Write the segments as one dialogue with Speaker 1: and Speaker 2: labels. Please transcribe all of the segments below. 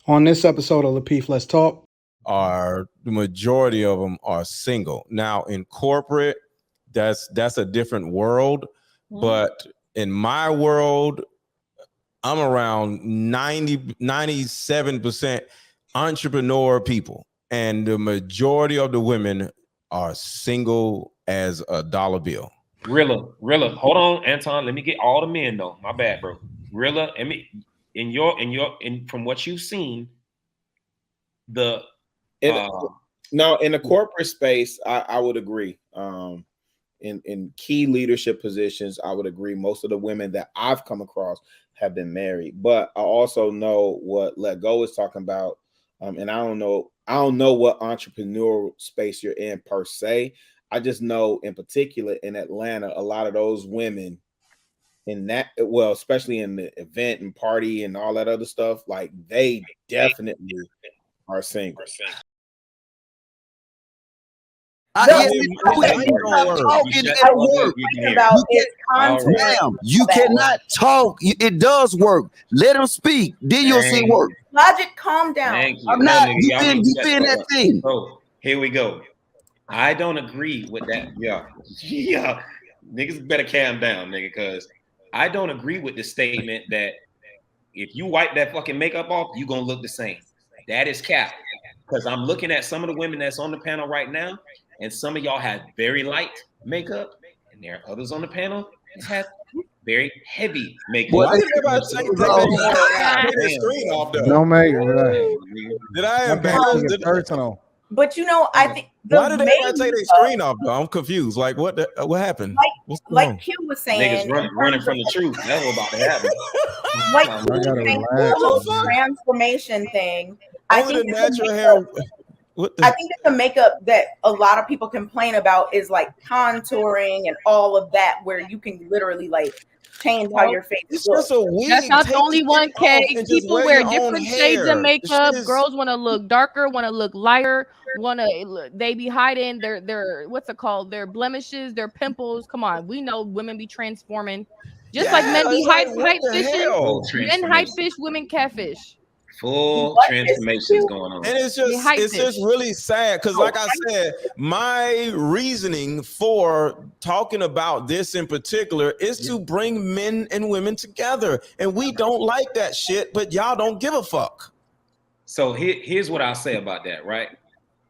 Speaker 1: On this episode of Lapeef, Let's Talk,
Speaker 2: the majority of them are single. Now in corporate, that's a different world. But in my world, I'm around 97% entrepreneur people. And the majority of the women are single as a dollar bill.
Speaker 3: Rilla. Hold on, Anton. Let me get all the men though. My bad, bro. Rilla, I mean, from what you've seen, no,
Speaker 4: in the corporate space, I would agree. In key leadership positions, I would agree. Most of the women that I've come across have been married, but I also know what Let Go is talking about. And I don't know what entrepreneurial space you're in per se. I just know in particular in Atlanta, a lot of those women in that, well, especially in the event and party and all that other stuff, like they definitely are single.
Speaker 5: You cannot talk. It does work. Let them speak. Then you'll see work.
Speaker 6: Logic, calm down.
Speaker 5: I'm not. You been that thing.
Speaker 3: Oh, here we go. I don't agree with that. Yeah. Niggas better calm down, nigga, because I don't agree with the statement that if you wipe that fucking makeup off, you gonna look the same. That is cap. Because I'm looking at some of the women that's on the panel right now, and some of y'all have very light makeup, and there are others on the panel that have very heavy makeup.
Speaker 2: Why did everybody take the screen off though?
Speaker 1: No makeup.
Speaker 2: Did I embarrass it?
Speaker 1: Personal.
Speaker 6: But you know, I think
Speaker 2: why did everybody take their screen off though? I'm confused. Like what happened?
Speaker 6: Like Q was saying,
Speaker 3: niggas running from the truth. That's what about to happen.
Speaker 6: Like the whole transformation thing. I think that the makeup that a lot of people complain about is like contouring and all of that, where you can literally like change how your face looks.
Speaker 7: That's not the only one, Kay. People wear different shades of makeup. Girls want to look darker, want to look lighter, they be hiding their what's it called? Their blemishes, their pimples. Come on, we know women be transforming. Just like men be hype fishing, men hype fish, women catfish.
Speaker 3: Full transformations going on.
Speaker 2: And it's just really sad because like I said, my reasoning for talking about this in particular is to bring men and women together. And we don't like that shit, but y'all don't give a fuck.
Speaker 3: So here's what I'll say about that, right?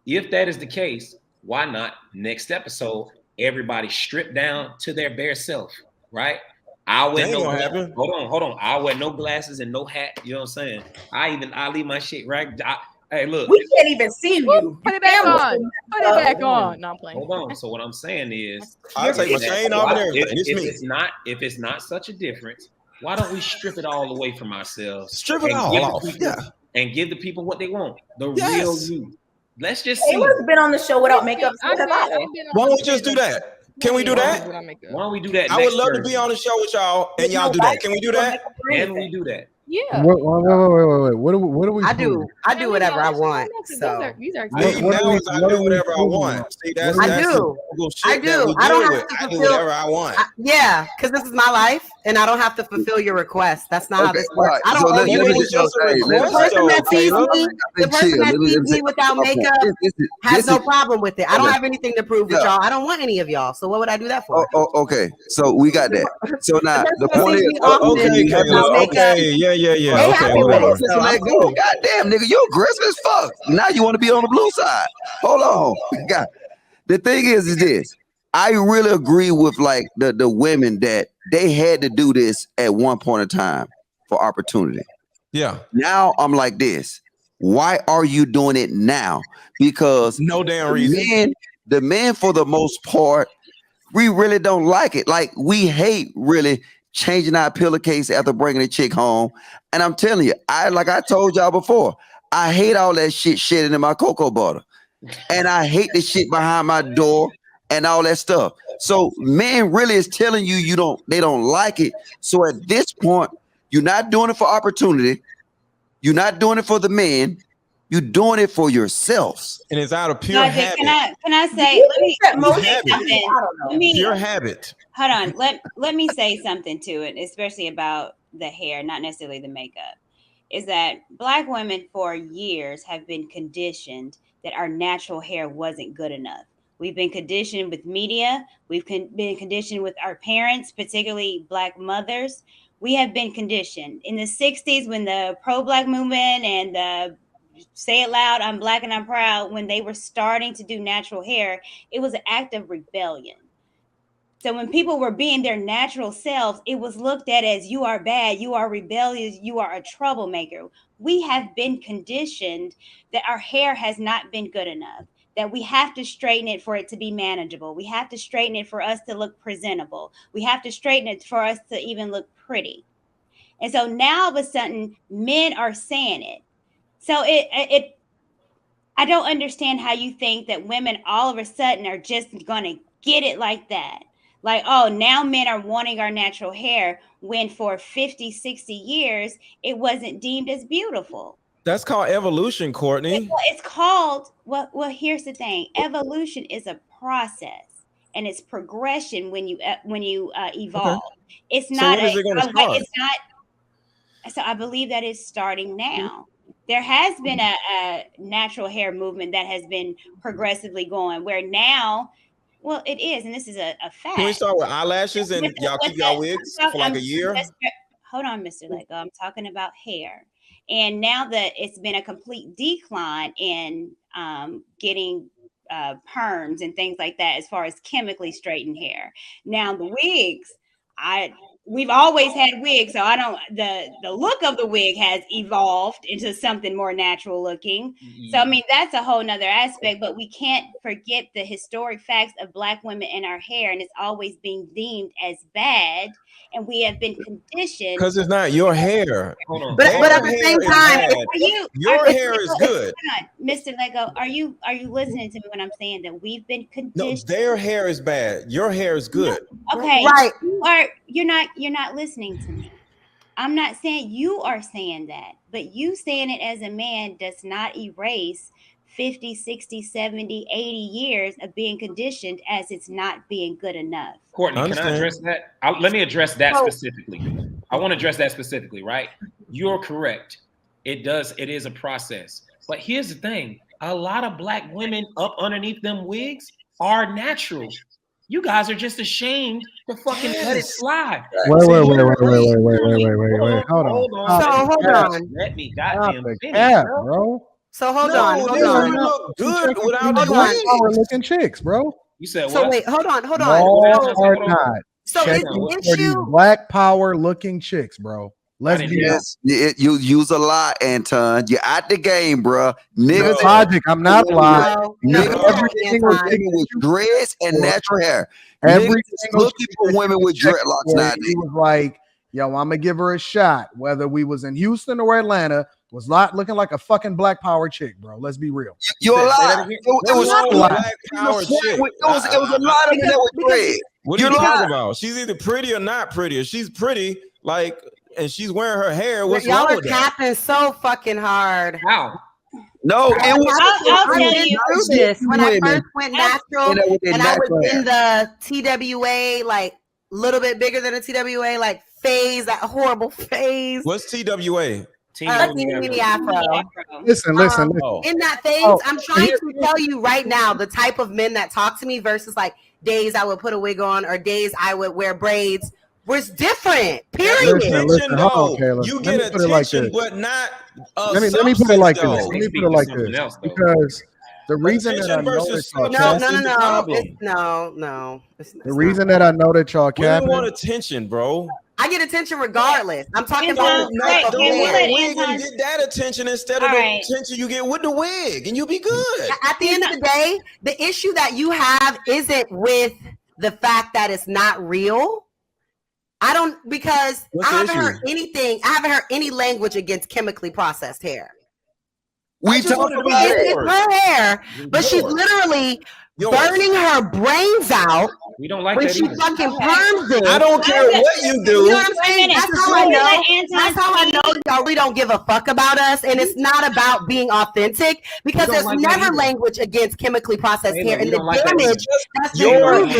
Speaker 3: If that is the case, why not next episode, everybody strip down to their bare self, right? I'll wear hold on. I'll wear no glasses and no hat. You know what I'm saying? I leave my shit right. Hey, look.
Speaker 6: We can't even see you.
Speaker 7: Put it back on. Put it back on. No, I'm playing.
Speaker 3: Hold on. So what I'm saying is,
Speaker 2: I'll take my chain off and everything.
Speaker 3: If it's not such a difference, why don't we strip it all away from ourselves?
Speaker 2: Strip it all off.
Speaker 3: And give the people what they want. The real you. Let's just see.
Speaker 6: Taylor's been on the show without makeup.
Speaker 2: Why don't we just do that? Can we do that?
Speaker 3: Why don't we do that?
Speaker 2: I would love to be on the show with y'all, and y'all do that. Can we do that?
Speaker 3: Can we do that?
Speaker 7: Yeah.
Speaker 1: Wait. What do we?
Speaker 8: I do whatever I want. So
Speaker 2: I do whatever I want. See,
Speaker 8: I do. I don't have to fulfill
Speaker 2: whatever I want.
Speaker 8: Yeah, because this is my life, and I don't have to fulfill your request. That's not how this works. I don't owe you anything. The person that sees me without makeup has no problem with it. I don't have anything to prove with y'all. I don't want any of y'all. So what would I do that for?
Speaker 5: Okay, so we got that. So now the point is,
Speaker 2: yeah.
Speaker 5: Okay, whatever. So let go. Goddamn, nigga, you aggressive as fuck. Now you want to be on the blue side. Hold on. God. The thing is this. I really agree with like the women that they had to do this at one point in time for opportunity.
Speaker 2: Yeah.
Speaker 5: Now I'm like this. Why are you doing it now? Because
Speaker 2: no damn reason.
Speaker 5: The men for the most part, we really don't like it. Like we hate really changing our pillowcase after bringing a chick home. And I'm telling you, like I told y'all before, I hate all that shit shedding in my cocoa butter. And I hate the shit behind my door and all that stuff. So men really is telling you they don't like it. So at this point, you're not doing it for opportunity. You're not doing it for the men. You're doing it for yourselves.
Speaker 2: And it's out of pure habit.
Speaker 9: Can I say, let me say something.
Speaker 2: Pure habit.
Speaker 9: Hold on. Let me say something to it, especially about the hair, not necessarily the makeup. is that Black women for years have been conditioned that our natural hair wasn't good enough. We've been conditioned with media. We've been conditioned with our parents, particularly Black mothers. We have been conditioned. In the 60s, when the pro-Black movement and the say it loud, I'm Black and I'm proud, when they were starting to do natural hair, it was an act of rebellion. So when people were being their natural selves, it was looked at as you are bad, you are rebellious, you are a troublemaker. We have been conditioned that our hair has not been good enough, that we have to straighten it for it to be manageable. We have to straighten it for us to look presentable. We have to straighten it for us to even look pretty. And so now all of a sudden, men are saying it. So I don't understand how you think that women all of a sudden are just going to get it like that. Like, oh, now men are wanting our natural hair when for 50, 60 years, it wasn't deemed as beautiful.
Speaker 2: That's called evolution, Courtney.
Speaker 9: It's called, well, here's the thing. Evolution is a process and it's progression when you evolve. Okay. It's not,
Speaker 2: so when is it going to start?
Speaker 9: It's not, so I believe that it's starting now. There has been a natural hair movement that has been progressively going where now, well, it is, and this is a fact.
Speaker 2: Can we start with eyelashes and y'all keep y'all wigs for like a year?
Speaker 9: Hold on, Mr. Lego. I'm talking about hair. And now that it's been a complete decline in getting perms and things like that as far as chemically straightened hair. Now the wigs, we've always had wigs, so I don't. The look of the wig has evolved into something more natural looking. Mm-hmm. So I mean that's a whole nother aspect, but we can't forget the historic facts of Black women and our hair, and it's always being deemed as bad, and we have been conditioned
Speaker 2: because it's not your hair.
Speaker 8: But at the same time,
Speaker 2: your hair is good.
Speaker 9: Mr. Lego, are you listening to me when I'm saying that we've been conditioned?
Speaker 2: No, their hair is bad. Your hair is good.
Speaker 9: Okay,
Speaker 8: right.
Speaker 9: You're not listening to me. I'm not saying you are saying that, but you saying it as a man does not erase 50, 60, 70, 80 years of being conditioned as it's not being good enough.
Speaker 3: Courtney, can I address that? Let me address that specifically. I want to address that specifically, right? You're correct. It is a process. But here's the thing. A lot of Black women up underneath them wigs are natural. You guys are just ashamed to fucking let it slide.
Speaker 1: Wait. Hold on.
Speaker 3: Let me goddamn
Speaker 1: finish, bro.
Speaker 8: So hold on.
Speaker 2: Look good without the
Speaker 1: power looking chicks, bro.
Speaker 3: You said what?
Speaker 8: So wait, hold on.
Speaker 1: No, are not.
Speaker 8: So it's you
Speaker 1: Black power looking chicks, bro. Let's be
Speaker 5: honest. You use a lot, Anton. You're out the game, bro. Niggas
Speaker 1: logic. I'm not lying.
Speaker 5: Everything was with dreads and natural hair. Every looking for women with dreadlocks nowadays.
Speaker 1: He was like, yo, I'm gonna give her a shot. Whether we was in Houston or Atlanta, was not looking like a fucking Black power chick, bro. Let's be real.
Speaker 5: You're alive. It was not a Black power chick. It was a lot of that with dread.
Speaker 2: What are you talking about? She's either pretty or not pretty. If she's pretty, like, and she's wearing her hair, what's wrong with that?
Speaker 8: Y'all are capping so fucking hard.
Speaker 3: How?
Speaker 5: No,
Speaker 8: I'll tell you this. When I first went natural and I was in the TWA, like a little bit bigger than a TWA, like phase, that horrible phase.
Speaker 2: What's TWA?
Speaker 8: Mini afro.
Speaker 1: Listen.
Speaker 8: In that phase, I'm trying to tell you right now the type of men that talk to me versus like days I would put a wig on or days I would wear braids was different. Period.
Speaker 1: Listen, hold on, Kayla.
Speaker 2: You get attention, but not.
Speaker 1: Let me put it like this. Because the reason that I know that the reason that I know that y'all capping.
Speaker 2: Women want attention, bro.
Speaker 8: I get attention regardless. I'm talking about
Speaker 2: don't wear a wig and get that attention instead of the attention you get with the wig, and you'll be good.
Speaker 8: At the end of the day, the issue that you have isn't with the fact that it's not real. Because I haven't heard anything. I haven't heard any language against chemically processed hair.
Speaker 5: We talk about
Speaker 8: it's her hair, but she's literally burning her brains out.
Speaker 3: We don't like
Speaker 8: when
Speaker 3: that
Speaker 8: she
Speaker 3: either.
Speaker 8: fucking perms it.
Speaker 2: I don't care what you do.
Speaker 8: You know what I'm saying? That's how I know. That's how I know y'all really don't give a fuck about us, and it's not about being authentic because there's
Speaker 3: like
Speaker 8: never language against chemically processed hair and the damage that's
Speaker 2: your
Speaker 8: hair.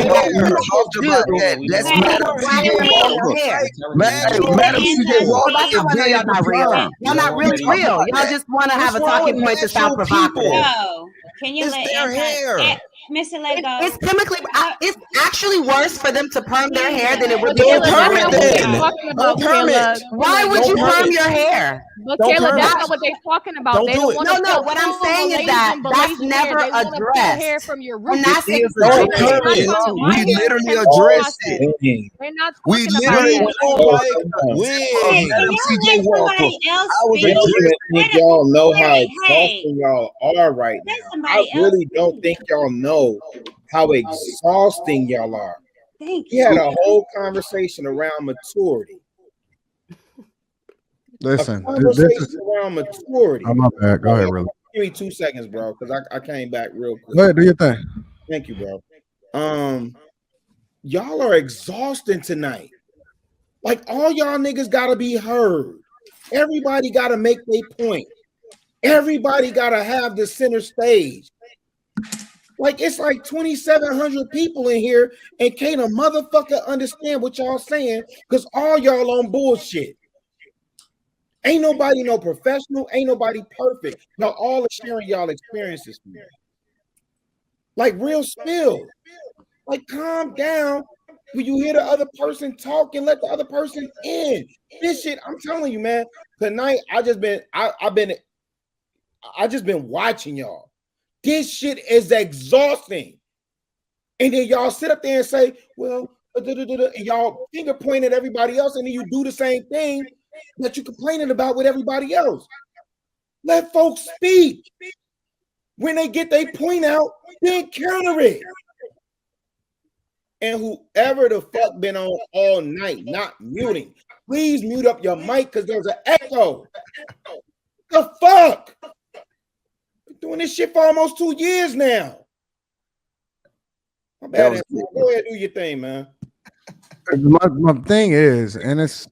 Speaker 5: That's Madam CJ Walker is being
Speaker 8: y'all not real. Y'all not really real. Y'all just want to have a talking point to sound provocative.
Speaker 9: No, can you let Anton? Mr. Lego.
Speaker 8: It's chemically. It's actually worse for them to perm their hair than it would be.
Speaker 2: Don't perm it then. Don't perm it.
Speaker 8: Why would you perm your hair?
Speaker 7: But Kayla, that's not what they're talking about.
Speaker 2: Don't
Speaker 7: they
Speaker 2: do
Speaker 7: don't
Speaker 2: it.
Speaker 7: want to
Speaker 8: No, what I'm saying is that that's never addressed.
Speaker 7: Hair from your root.
Speaker 8: And that's
Speaker 2: Don't perm it.
Speaker 5: We literally addressed it.
Speaker 7: They're not
Speaker 5: We
Speaker 7: talking
Speaker 5: literally
Speaker 7: about
Speaker 9: Hey, can
Speaker 5: Madam
Speaker 9: y'all
Speaker 5: CJ
Speaker 9: let
Speaker 5: Walker.
Speaker 9: somebody else
Speaker 5: I was
Speaker 9: speak?
Speaker 4: Think y'all know how
Speaker 9: Hey,
Speaker 4: exhausting y'all are right now.
Speaker 9: Let somebody
Speaker 4: I really
Speaker 9: else
Speaker 4: don't think y'all know how exhausting y'all are.
Speaker 9: Thank
Speaker 4: We
Speaker 9: you.
Speaker 4: had a whole conversation around maturity.
Speaker 1: Listen,
Speaker 4: A
Speaker 1: this
Speaker 4: conversation
Speaker 1: is.
Speaker 4: around maturity.
Speaker 1: I'm not bad. Go ahead, really.
Speaker 4: Give me 2 seconds, bro, because I came back real quick.
Speaker 1: Go ahead, do your thing.
Speaker 4: Thank you, bro. Y'all are exhausting tonight. Like all y'all niggas gotta be heard. Everybody gotta make their point. Everybody gotta have the center stage. Like it's like 2,700 people in here, and can't a motherfucker understand what y'all saying because all y'all on bullshit. Ain't nobody no professional, ain't nobody perfect. Y'all all are sharing y'all experiences. Like real spill. Like calm down when you hear the other person talk and let the other person in. This shit, I'm telling you, man. Tonight I've just been watching y'all. This shit is exhausting. And then y'all sit up there and say, well, and y'all finger point at everybody else, and then you do the same thing that you're complaining about with everybody else. Let folks speak. When they get their point out, then counter it. And whoever the fuck been on all night, not muting, please mute up your mic because there's an echo. The fuck? Been doing this shit for almost 2 years now. My bad. Go ahead, do your thing, man.
Speaker 1: My thing is, and it's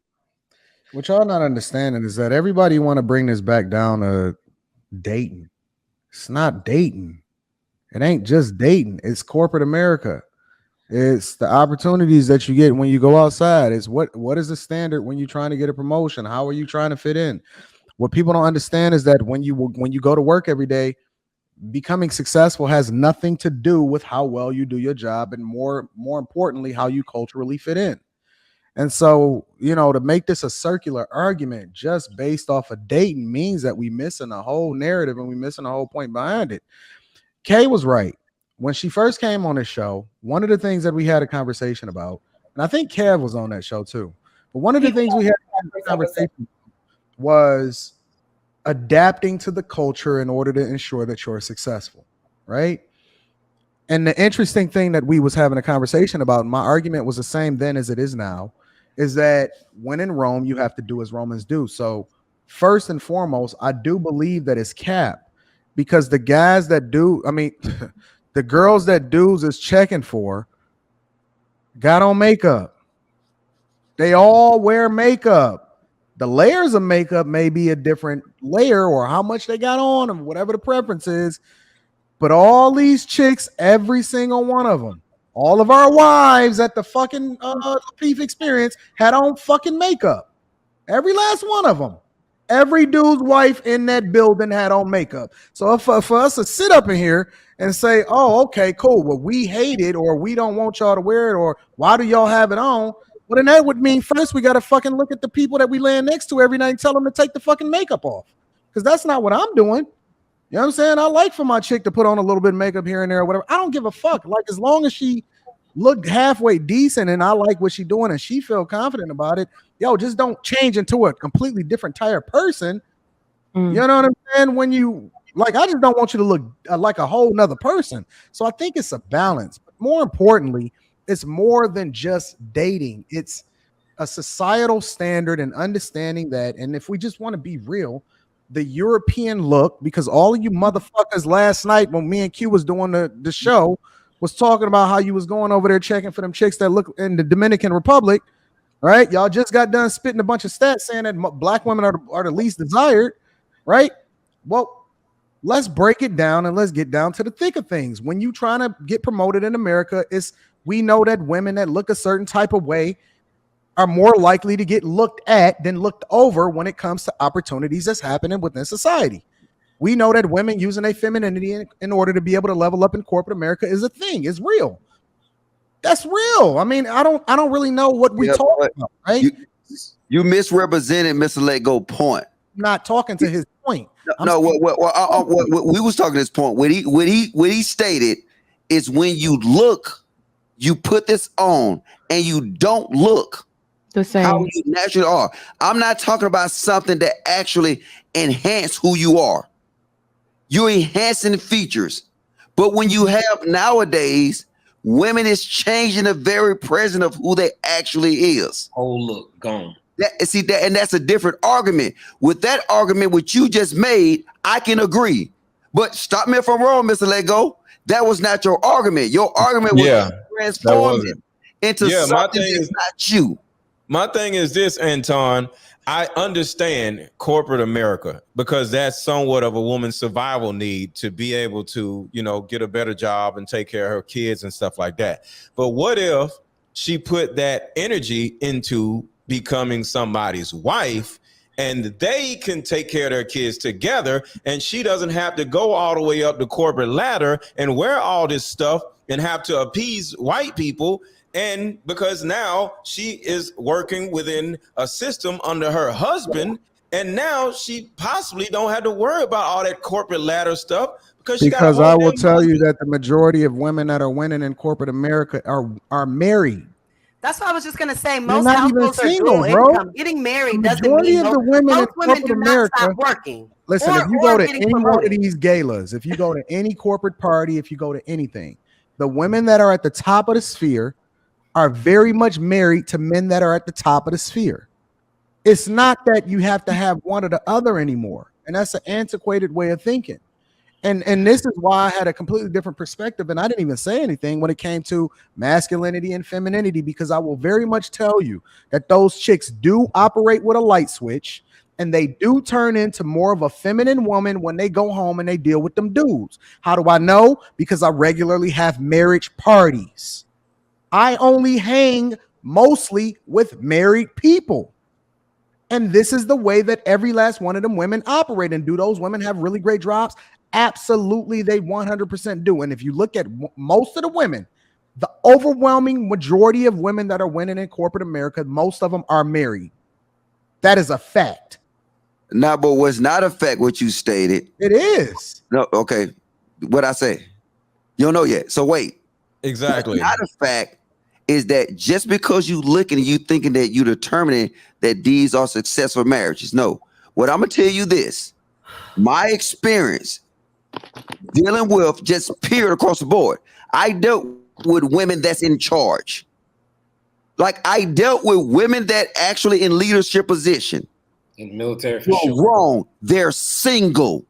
Speaker 1: what y'all not understanding is that everybody want to bring this back down to dating. It's not dating. It ain't just dating. It's corporate America. It's the opportunities that you get when you go outside. It's what is the standard when you're trying to get a promotion? How are you trying to fit in? What people don't understand is that when you go to work every day, becoming successful has nothing to do with how well you do your job, and more importantly, how you culturally fit in. And so, to make this a circular argument just based off of dating means that we missing a whole narrative and we missing a whole point behind it. Kay was right. When she first came on this show, one of the things that we had a conversation about, and I think Kev was on that show too, but one of the things we had a conversation was adapting to the culture in order to ensure that you're successful, right? And the interesting thing that we was having a conversation about, my argument was the same then as it is now, is that when in Rome, you have to do as Romans do. So first and foremost, I do believe that it's cap, because the guys that do, the girls that dudes is checking for got on makeup. They all wear makeup. The layers of makeup may be a different layer or how much they got on or whatever the preference is. But all these chicks, every single one of them, all of our wives at the fucking Lapeef experience had on fucking makeup. Every last one of them. Every dude's wife in that building had on makeup. So for us to sit up in here and say, oh, okay, cool, well, we hate it, or we don't want y'all to wear it, or why do y'all have it on? Well, then that would mean first we got to fucking look at the people that we laying next to every night and tell them to take the fucking makeup off. Because that's not what I'm doing. You know what I'm saying? I like for my chick to put on a little bit of makeup here and there or whatever. I don't give a fuck. Like, as long as she looked halfway decent and I like what she doing and she feel confident about it, yo, just don't change into a completely different type person. You know what I'm saying? When you, like, I just don't want you to look like a whole nother person. So I think it's a balance. But more importantly, it's more than just dating. It's a societal standard and understanding that, and if we just want to be real, the European look, because all of you motherfuckers last night when me and Q was doing the show was talking about how you was going over there checking for them chicks that look in the Dominican Republic, right? Y'all just got done spitting a bunch of stats saying that black women are the least desired, right? Well, let's break it down and let's get down to the thick of things. When you trying to get promoted in America, we know that women that look a certain type of way are more likely to get looked at than looked over when it comes to opportunities that's happening within society. We know that women using their femininity in order to be able to level up in corporate America is a thing. It's real. That's real. I mean, I don't really know what we talk about, right?
Speaker 5: You misrepresented Mr. Lego point.
Speaker 1: I'm not talking to his point.
Speaker 5: What we was talking to this point. What he stated is when you look, you put this on, and you don't look
Speaker 7: the same
Speaker 5: how you naturally are. I'm not talking about something that actually enhance who you are. You're enhancing the features. But when you have nowadays, women is changing the very present of who they actually is.
Speaker 3: Oh, look, gone.
Speaker 5: And that's a different argument. With that argument, what you just made, I can agree. But stop me if I'm wrong, Mr. Lego. That was not your argument. Your argument was transforming into something that's not you.
Speaker 2: My thing is this, Anton. I understand corporate America because that's somewhat of a woman's survival need to be able to, get a better job and take care of her kids and stuff like that. But what if she put that energy into becoming somebody's wife and they can take care of their kids together and she doesn't have to go all the way up the corporate ladder and wear all this stuff and have to appease white people? And because now she is working within a system under her husband, and now she possibly don't have to worry about all that corporate ladder stuff
Speaker 1: because I will tell you that the majority of women that are winning in corporate America are married.
Speaker 8: That's what I was just gonna say. Most households are dual income. Getting married doesn't mean
Speaker 1: of the women in corporate America
Speaker 8: stop working.
Speaker 1: Listen, if you go to any one of these galas, if you go to any corporate party, if you go to anything, the women that are at the top of the sphere are very much married to men that are at the top of the sphere. It's not that you have to have one or the other anymore. And that's an antiquated way of thinking. And this is why I had a completely different perspective. And I didn't even say anything when it came to masculinity and femininity, because I will very much tell you that those chicks do operate with a light switch and they do turn into more of a feminine woman when they go home and they deal with them dudes. How do I know? Because I regularly have marriage parties. I only hang mostly with married people. And this is the way that every last one of them women operate. And do those women have really great jobs? Absolutely, they 100% do. And if you look at most of the women, the overwhelming majority of women that are winning in corporate America, most of them are married. That is a fact.
Speaker 5: No, but what's not a fact, what you stated.
Speaker 1: It is.
Speaker 5: No, okay. What I say? You don't know yet. So wait.
Speaker 2: Exactly.
Speaker 5: What's not a fact is that just because you looking and you thinking that you determining that these are successful marriages. No. What I'm gonna tell you this. My experience dealing with just period across the board. I dealt with women that's in charge. Like I dealt with women that actually in leadership position.
Speaker 3: In the military, for
Speaker 5: You're
Speaker 3: sure.
Speaker 5: wrong. They're single.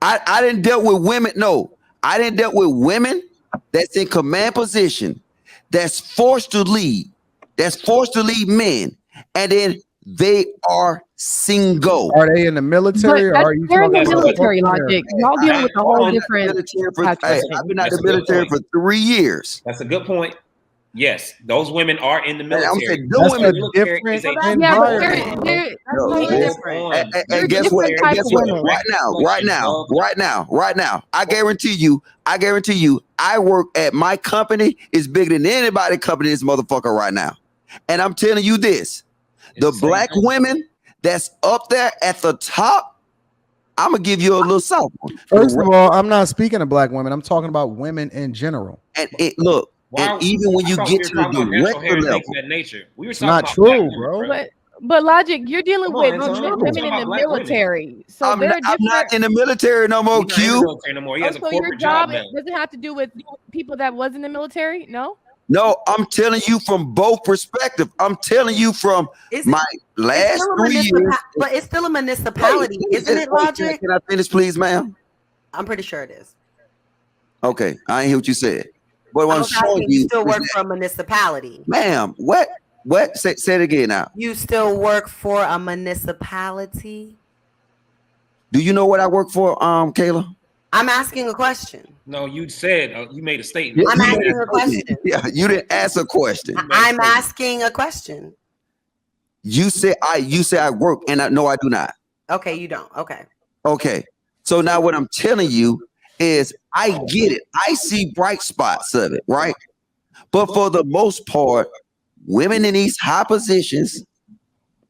Speaker 5: I didn't deal with women. No, I didn't deal with women that's in command position, that's forced to lead, men, and then they are single.
Speaker 1: Are they in the military? Or are you
Speaker 7: they're in the
Speaker 1: talking about
Speaker 7: military logic? Y'all dealing with a whole different.
Speaker 5: I've been out the military for 3 years.
Speaker 3: That's a good point. Yes, those women are in the military.
Speaker 1: That's a different environment.
Speaker 5: And guess what? Right now, I guarantee you, I work at my company is bigger than anybody's company in this motherfucker right now. And I'm telling you this, the black women that's up there at the top, I'm gonna give you a little soft one.
Speaker 1: First of all, I'm not speaking of black women. I'm talking about women in general.
Speaker 5: And look. And even when you get to the director level,
Speaker 1: it's not true, bro.
Speaker 7: But Logic, you're dealing with women in the military, so
Speaker 5: I'm not in the military no more. Q.
Speaker 7: So your job doesn't have to do with people that was in the military, no?
Speaker 5: No, I'm telling you from both perspectives. I'm telling you from my last 3 years.
Speaker 8: But it's still a municipality, isn't it, Logic?
Speaker 5: Can I finish, please, ma'am?
Speaker 8: I'm pretty sure it is.
Speaker 5: Okay, I ain't hear what you said. But what I'm showing you
Speaker 8: still work for a municipality.
Speaker 5: Ma'am, what? Say it again now.
Speaker 8: You still work for a municipality?
Speaker 5: Do you know what I work for, Kayla?
Speaker 8: I'm asking a question.
Speaker 3: No, you said you made a statement.
Speaker 8: I'm asking a question.
Speaker 5: Yeah, you didn't ask a question.
Speaker 8: I'm asking a question.
Speaker 5: You say I work, and I do not.
Speaker 8: Okay, you don't. Okay.
Speaker 5: Okay. So now what I'm telling you is I get it. I see bright spots of it, right? But for the most part, women in these high positions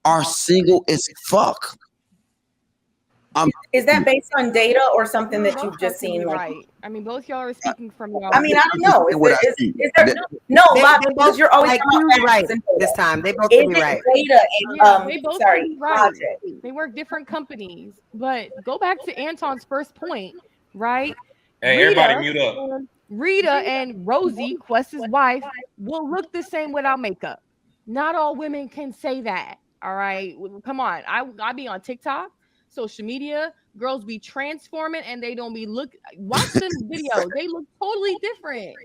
Speaker 5: are single as fuck.
Speaker 6: Is that based on data or something that you've just seen?
Speaker 7: Right. I mean, both y'all are speaking from y'all.
Speaker 6: I mean, I don't know. Is there no, because you're always
Speaker 8: right this time. They both
Speaker 6: is
Speaker 8: be right.
Speaker 6: Data and
Speaker 7: they both
Speaker 6: sorry,
Speaker 7: right. They work different companies. But go back to Anton's first point, right?
Speaker 3: Hey, everybody mute up.
Speaker 7: Rita and Rosie, Quest's wife, will look the same without makeup. Not all women can say that. All right. Come on. I be on TikTok. Social media, girls be transforming and they don't be watch them videos. They look totally different.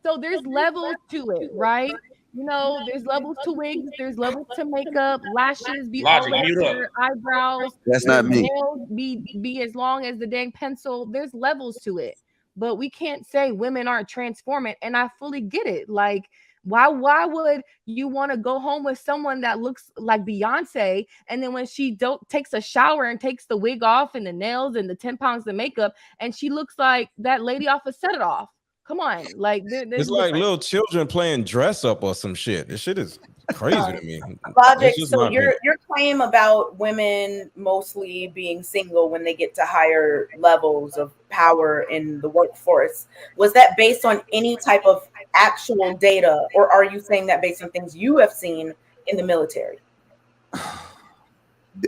Speaker 7: So there's levels to it, right? You know, there's levels to wigs, there's levels to makeup, lashes be all over, eyebrows.
Speaker 5: That's not me.
Speaker 7: Nails be as long as the dang pencil. There's levels to it. But we can't say women aren't transforming, and I fully get it. Like, why would you want to go home with someone that looks like Beyonce, and then when she takes a shower and takes the wig off and the nails and the 10 pounds of makeup, and she looks like that lady off of Set It Off? Come on, like
Speaker 2: it's like little children playing dress up or some shit. This shit is crazy to me.
Speaker 6: Logic. So your claim about women mostly being single when they get to higher levels of power in the workforce, was that based on any type of actual data, or are you saying that based on things you have seen in the military?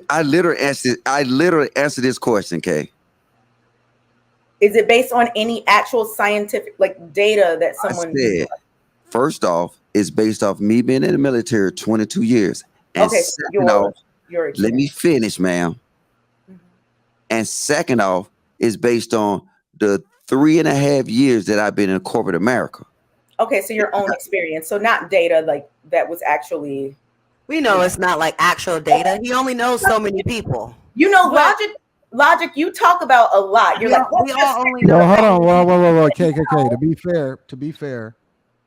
Speaker 5: I literally answered this question, Kay.
Speaker 6: Is it based on any actual scientific data that someone
Speaker 5: said? First off, it's based off me being in the military 22 years. And
Speaker 6: okay,
Speaker 5: second off, let me finish, ma'am. Mm-hmm. And second off, it's based on the 3.5 years that I've been in corporate America.
Speaker 6: Okay, so your own experience. So not data that was actually.
Speaker 8: We know it's not like actual data. He only knows so many people.
Speaker 6: You know, Logic, you talk about a lot. You're like,
Speaker 8: we all only know.
Speaker 1: No, hold on, whoa, KKK. To be fair,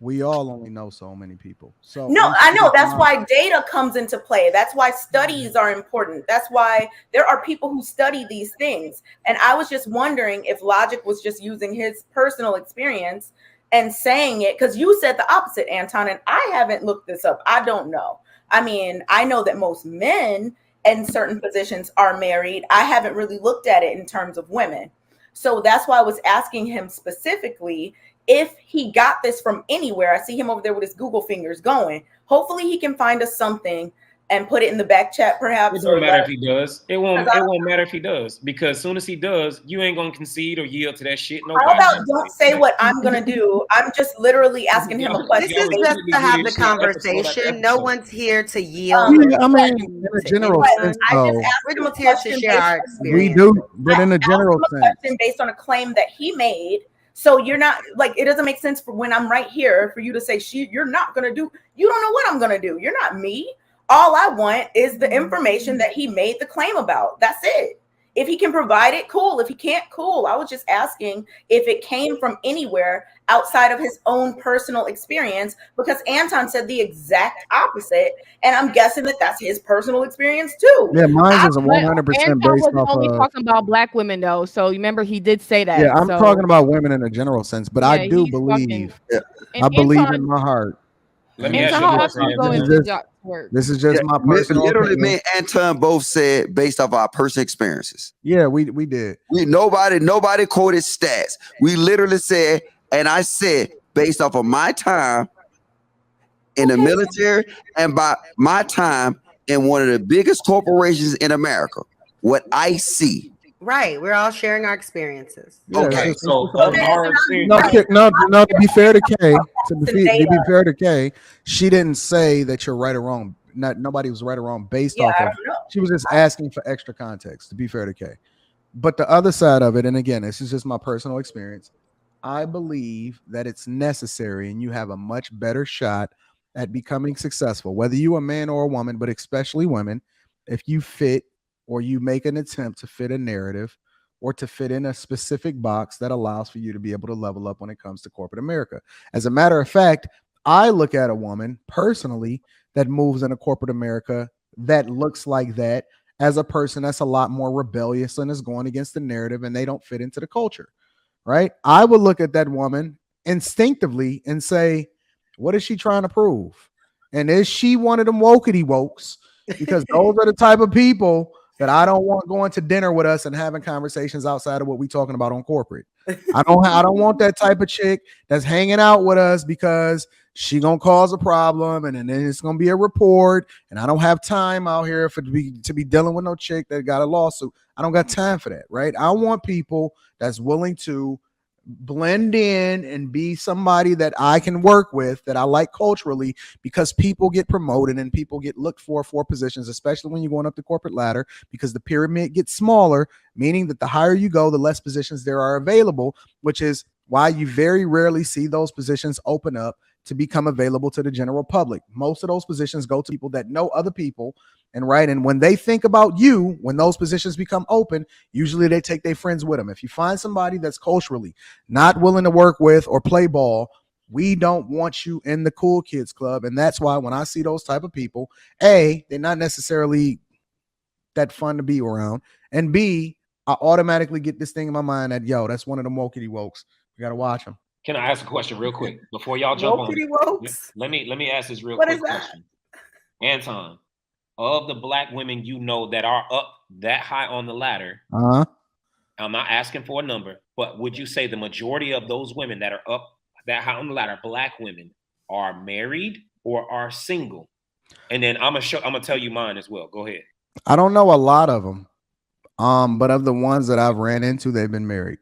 Speaker 1: we all only know so many people. So
Speaker 6: no, I know that's why data comes into play. That's why studies are important. That's why there are people who study these things. And I was just wondering if Logic was just using his personal experience and saying it, because you said the opposite, Anton, and I haven't looked this up. I don't know. I mean, I know that most men in certain positions are married. I haven't really looked at it in terms of women. So that's why I was asking him specifically if he got this from anywhere. I see him over there with his Google fingers going. Hopefully he can find us something and put it in the back chat, perhaps.
Speaker 3: It don't matter if he does. It won't matter if he does, because as soon as he does, you ain't gonna concede or yield to that shit.
Speaker 6: How about don't say what I'm gonna do? I'm just literally asking him a question.
Speaker 8: This is just to have the conversation. No one's here to yield.
Speaker 1: I mean, in a general sense,
Speaker 6: I just asked him a question to share our experience.
Speaker 1: We do, but in a general sense,
Speaker 6: based on a claim that he made. So you're not it doesn't make sense for when I'm right here for you to say you're not gonna do. You don't know what I'm gonna do. You're not me. All I want is the information that he made the claim about. That's it. If he can provide it, cool. If he can't, cool. I was just asking if it came from anywhere outside of his own personal experience, because Anton said the exact opposite. And I'm guessing that that's his personal experience too.
Speaker 1: Yeah, mine is 100% based off
Speaker 7: only talking about black women though. So remember he did say that.
Speaker 1: Yeah, I'm talking about women in a general sense, but I do believe, I believe in my heart.
Speaker 3: Let me ask
Speaker 1: you this is just my personal
Speaker 5: literally
Speaker 1: opinion.
Speaker 5: me and Anton both said based off our personal experiences.
Speaker 1: Yeah, we did.
Speaker 5: Nobody quoted stats. We literally said, and I said based off of my time in the military and by my time in one of the biggest corporations in America, what I see.
Speaker 8: Right. We're all sharing our experiences.
Speaker 1: Yeah,
Speaker 3: Okay, so
Speaker 1: no, to be fair to Kay, to be fair to Kay, she didn't say that you're right or wrong. Nobody was right or wrong based off of. She was just asking for extra context. To be fair to Kay, but the other side of it, and again, this is just my personal experience. I believe that it's necessary, and you have a much better shot at becoming successful, whether you're a man or a woman, but especially women, if you fit or you make an attempt to fit a narrative or to fit in a specific box that allows for you to be able to level up when it comes to corporate America. As a matter of fact, I look at a woman personally that moves in a corporate America that looks like that as a person that's a lot more rebellious and is going against the narrative and they don't fit into the culture, right? I would look at that woman instinctively and say, what is she trying to prove? And is she one of them wokety wokes? Because those are the type of people that I don't want going to dinner with us and having conversations outside of what we're talking about on corporate. I don't want that type of chick that's hanging out with us because she gonna cause a problem and then it's gonna be a report. And I don't have time out here to be dealing with no chick that got a lawsuit. I don't got time for that, right? I want people that's willing to blend in and be somebody that I can work with, that I like culturally, because people get promoted and people get looked for positions, especially when you're going up the corporate ladder, because the pyramid gets smaller, meaning that the higher you go, the less positions there are available, which is why you very rarely see those positions open up to become available to the general public. Most of those positions go to people that know other people. And when they think about you, when those positions become open, usually they take their friends with them. If you find somebody that's culturally not willing to work with or play ball, we don't want you in the cool kids club. And that's why when I see those type of people, A, they're not necessarily that fun to be around. And B, I automatically get this thing in my mind that, yo, that's one of the wokety wokes. We got to watch them.
Speaker 3: Can I ask a question real quick before y'all jump on? Let me ask this real quick question. Anton, of the black women you know that are up that high on the ladder, I'm not asking for a number, but would you say the majority of those women that are up that high on the ladder, black women, are married or are single? And then I'm gonna tell you mine as well. Go ahead.
Speaker 1: I don't know a lot of them, but of the ones that I've ran into, they've been married.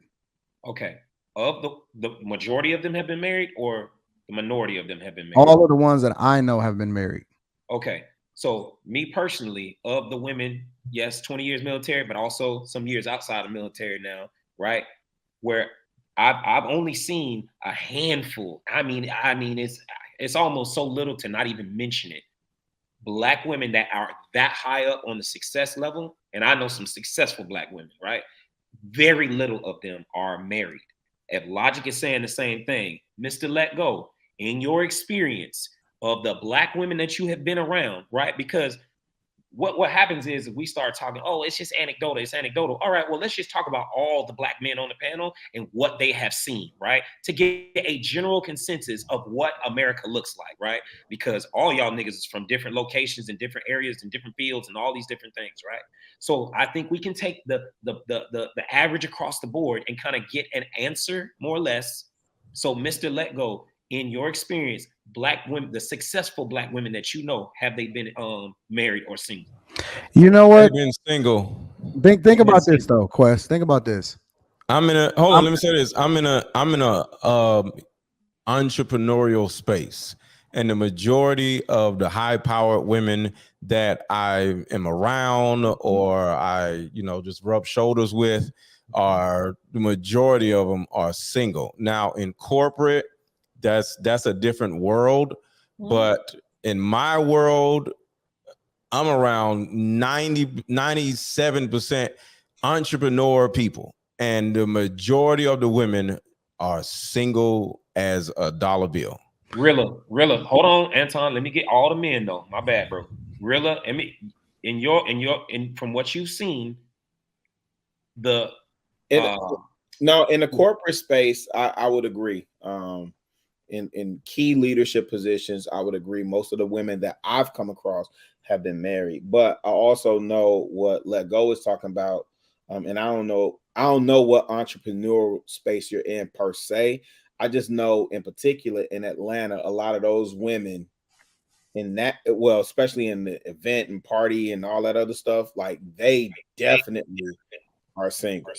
Speaker 3: Okay. Of the majority of them have been married, or the minority of them have been married?
Speaker 1: All of the ones that I know have been married.
Speaker 3: Okay. So me personally, of the women, yes, 20 years military, but also some years outside of military now, right? Where I've only seen a handful. I mean, it's almost so little to not even mention it. Black women that are that high up on the success level, and I know some successful black women, right? Very little of them are married. If logic is saying the same thing, Mr. Let Go, in your experience of the black women that you have been around, right? Because what happens is if we start talking, oh, it's just anecdotal, it's anecdotal. All right, well, let's just talk about all the black men on the panel and what they have seen, right? To get a general consensus of what America looks like, right? Because all y'all niggas is from different locations and different areas and different fields and all these different things, right? So I think we can take the average across the board and kind of get an answer more or less. So Mr. Let Go, in your experience, black women, the successful black women that you know, have they been married or single?
Speaker 1: You know what?
Speaker 2: They've been single.
Speaker 1: Think about this though, Quest. Think about this.
Speaker 2: Let me say this. I'm in a entrepreneurial space, and the majority of the high-powered women that I am around or I, just rub shoulders with, the majority of them are single. Now in corporate, that's a different world, but in my world, I'm around 97% entrepreneur people, and the majority of the women are single as a dollar bill.
Speaker 3: Rilla, hold on, Anton. Let me get all the men though. My bad, bro. Rilla, from what you've seen, now
Speaker 4: in the corporate space, I would agree. In key leadership positions, I would agree. Most of the women that I've come across have been married, but I also know what Let Go is talking about. And I don't know what entrepreneurial space you're in per se. I just know in particular in Atlanta, a lot of those women in that, well, especially in the event and party and all that other stuff, like they definitely are single.